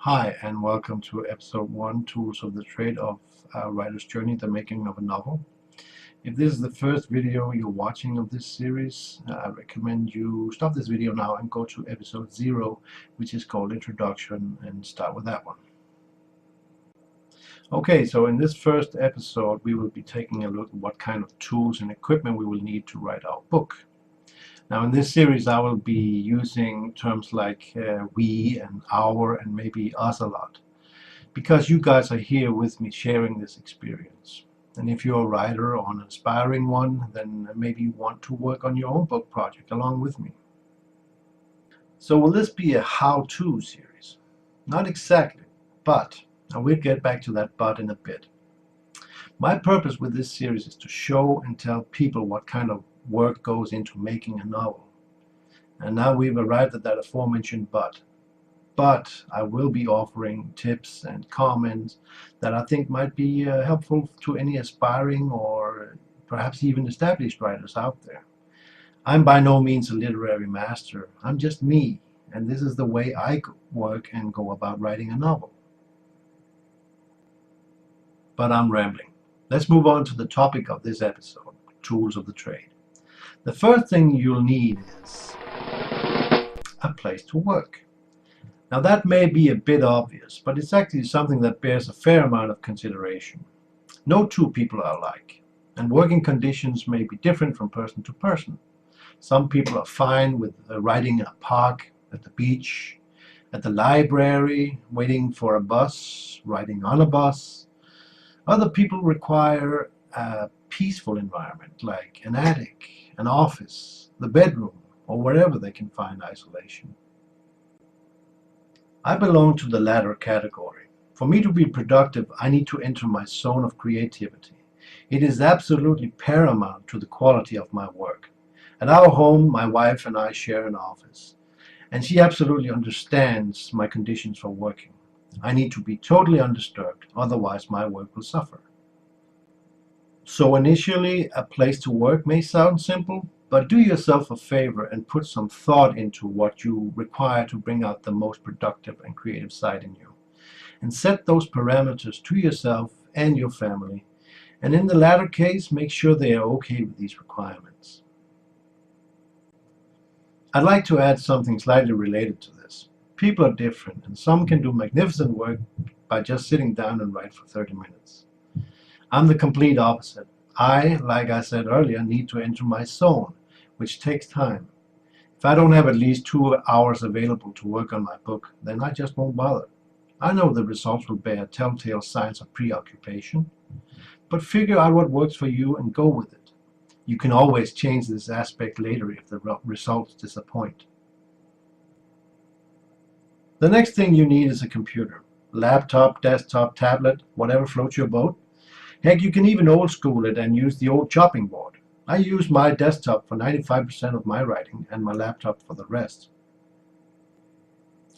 Hi, and welcome to episode 1, Tools of the Trade of a Writer's Journey, the Making of a Novel. If this is the first video you're watching of this series, I recommend you stop this video now and go to episode 0, which is called Introduction, and start with that one. Okay, so in this first episode, we will be taking a look at what kind of tools and equipment we will need to write our book. Now in this series I will be using terms like we and our and maybe us a lot, because you guys are here with me sharing this experience. And if you're a writer or an aspiring one, then maybe you want to work on your own book project along with me. So will this be a how-to series? Not exactly, but I will get back to that but in a bit. My purpose with this series is to show and tell people what kind of work goes into making a novel. And now we've arrived at that aforementioned but I will be offering tips and comments that I think might be helpful to any aspiring or perhaps even established writers out there. I'm by no means a literary master. I'm just me, and this is the way I work and go about writing a novel. But I'm rambling. Let's move on to the topic of this episode, tools of the trade. The first thing you'll need is a place to work. Now that may be a bit obvious, but it's actually something that bears a fair amount of consideration. No two people are alike, and working conditions may be different from person to person. Some people are fine with writing in a park, at the beach, at the library, waiting for a bus, writing on a bus. Other people require a peaceful environment like an attic, an office, the bedroom, or wherever they can find isolation. I belong to the latter category. For me to be productive, I need to enter my zone of creativity. It is absolutely paramount to the quality of my work. At our home, my wife and I share an office, and she absolutely understands my conditions for working. I need to be totally undisturbed, otherwise my work will suffer. So initially, a place to work may sound simple, but do yourself a favor and put some thought into what you require to bring out the most productive and creative side in you. And set those parameters to yourself and your family. And in the latter case, make sure they are okay with these requirements. I'd like to add something slightly related to this. People are different, and some can do magnificent work by just sitting down and write for 30 minutes. I'm the complete opposite. I, like I said earlier, need to enter my zone, which takes time. If I don't have at least 2 hours available to work on my book, then I just won't bother. I know the results will bear telltale signs of preoccupation, but figure out what works for you and go with it. You can always change this aspect later if the results disappoint. The next thing you need is a computer. Laptop, desktop, tablet, whatever floats your boat. Heck, you can even old school it and use the old chopping board. I use my desktop for 95% of my writing and my laptop for the rest.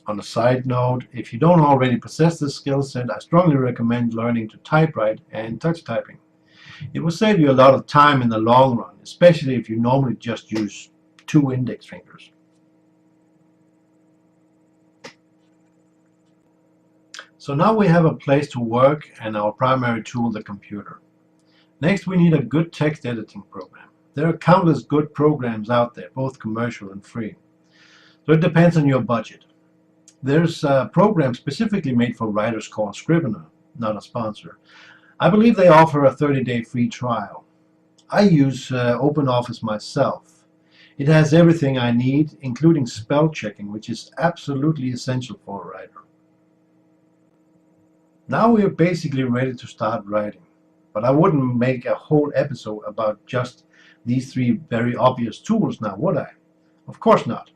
On a side note, if you don't already possess this skill set, I strongly recommend learning to typewrite and touch typing. It will save you a lot of time in the long run, especially if you normally just use 2 index fingers. So now we have a place to work and our primary tool, the computer. Next, we need a good text editing program. There are countless good programs out there, both commercial and free. So it depends on your budget. There's a program specifically made for writers called Scrivener, not a sponsor. I believe they offer a 30-day free trial. I use OpenOffice myself. It has everything I need, including spell checking, which is absolutely essential for a writer. Now we are basically ready to start writing, but I wouldn't make a whole episode about just these 3 very obvious tools now, would I? Of course not.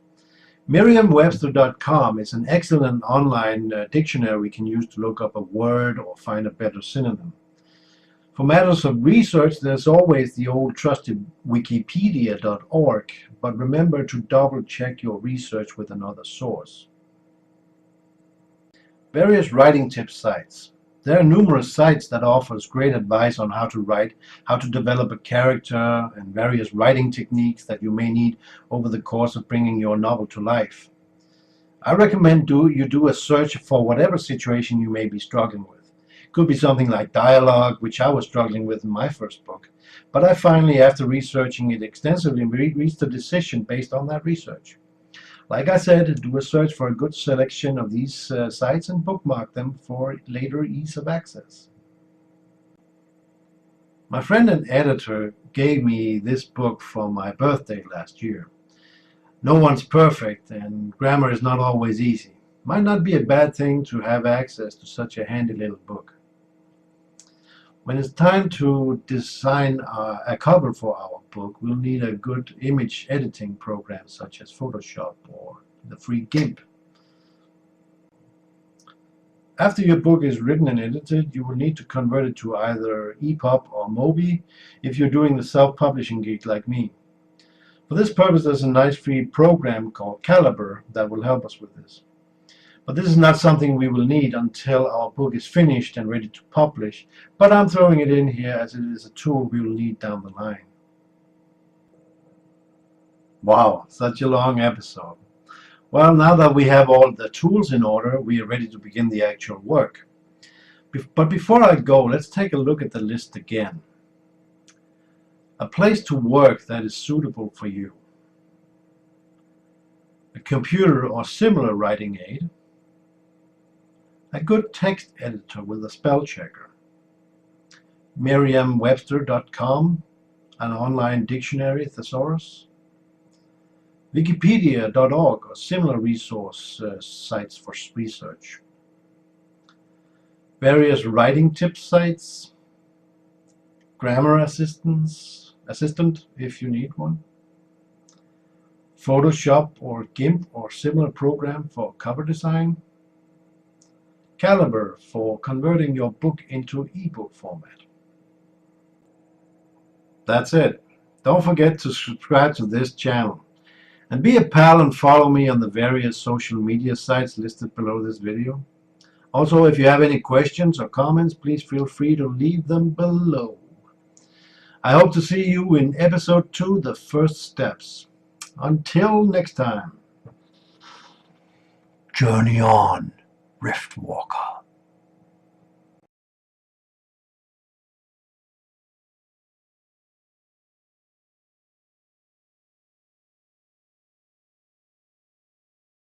Merriam-Webster.com is an excellent online dictionary we can use to look up a word or find a better synonym. For matters of research, there's always the old trusted Wikipedia.org, but remember to double check your research with another source. Various writing tip sites. There are numerous sites that offers great advice on how to write, how to develop a character, and various writing techniques that you may need over the course of bringing your novel to life. I recommend you do a search for whatever situation you may be struggling with. It could be something like dialogue, which I was struggling with in my first book, but I finally, after researching it extensively, reached a decision based on that research. Like I said, do a search for a good selection of these sites and bookmark them for later ease of access. My friend and editor gave me this book for my birthday last year. No one's perfect, and grammar is not always easy. Might not be a bad thing to have access to such a handy little book. When it's time to design a cover for our book, we'll need a good image editing program such as Photoshop or the free GIMP. After your book is written and edited, you will need to convert it to either EPUB or MOBI if you're doing the self-publishing gig like me. For this purpose, there's a nice free program called Calibre that will help us with this. But this is not something we will need until our book is finished and ready to publish, but I'm throwing it in here as it is a tool we will need down the line. Wow, such a long episode. Well, now that we have all the tools in order, we are ready to begin the actual work. But before I go, let's take a look at the list again. A place to work that is suitable for you. A computer or similar writing aid. A good text editor with a spell checker. Merriam-Webster.com, an online dictionary thesaurus. Wikipedia.org or similar resource sites for research. Various writing tips sites. Grammar assistant if you need one. Photoshop or GIMP or similar program for cover design. Calibre for converting your book into ebook format. That's it. Don't forget to subscribe to this channel. And be a pal and follow me on the various social media sites listed below this video. Also, if you have any questions or comments, please feel free to leave them below. I hope to see you in episode 2, The First Steps. Until next time. Journey on, Riftwalker.